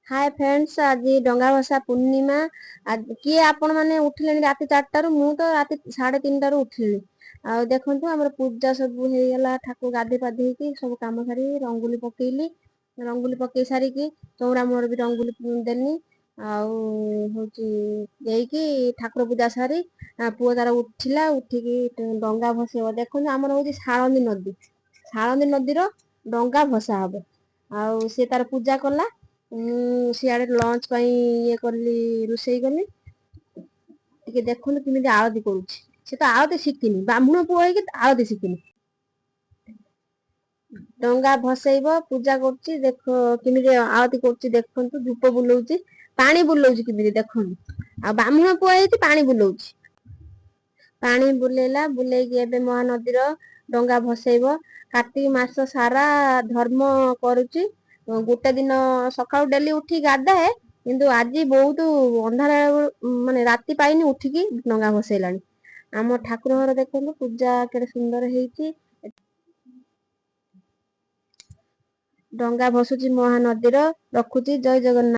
Hi friends, आज डंगा भसा पूर्णिमा। आज किए आपण माने उठिले राति 4टारू, मु तो राति 3:30 उठिली। आ देखंतु हमर पूजा सब हे गला, ठाकुर गाधे पाधे की सब काम सारी रंगोली पकेइली। रंगोली पकेइ सारी की चौरा मोर भी रंगोली देनी। आउ होची देकी ठाकुर पूजा सारी पुओ तार उठिला। उठिकी डंगा भसेइबो। देखंतु हमर होची साळंदी नदी। साळंदी नदीर डंगा भसा हबो। आउ से तार पूजा कला। सियाड़े लंच पाई ये करली, रोषेई कली। ଟିକେ ଦେଖନ୍ତୁ କେମିତି ଆଳତି କରୁଛି। ସେ ତ ଆଳତି ଶିଖିନି, ବ୍ରାହ୍ମଣ ପୁଅ ହେଇକି ଆଳତି ଶିଖିନି। ଡଙ୍ଗା ଭସେଇବ, ପୂଜା କରୁଛି। ଦେଖ କେମିତି ଆଳତି କରୁଛି ଦେଖନ୍ତୁ। ଧୂପ ବୁଲଉଛି, ପାଣି ବୁଲଉଛି କେମିତି ଦେଖନ୍ତୁ। ଆଉ ବ୍ରାହ୍ମଣ ପୁଅ ହେଇକି ପାଣି ବୁଲଉଛି। ପାଣି ବୁଲେଇଲା, ବୁଲେଇକି ଏବେ ମହାନଦୀର ଡଙ୍ଗା ଭସେଇବ। କାର୍ତ୍ତିକ ମାସ ସାରା ଧର୍ମ କରୁଛି। ଗୋଟେ ଦିନ ସକାଳୁ ଡେଲି ଉଠି ଗାଧାଏ, କିନ୍ତୁ ଆଜି ବହୁତ ଅନ୍ଧାର ମାନେ ରାତି ପାଇନି ଉଠିକି ଡଙ୍ଗା ଭସେଇଲାଣି। ଆମ ଠାକୁର ଘର ଦେଖନ୍ତୁ ପୂଜା କେତେ ସୁନ୍ଦର ହେଇଛି। ଡଙ୍ଗା ଭସୁଛି ମହାନଦୀର। ରଖୁଛି, ଜୟ ଜଗନ୍ନାଥ।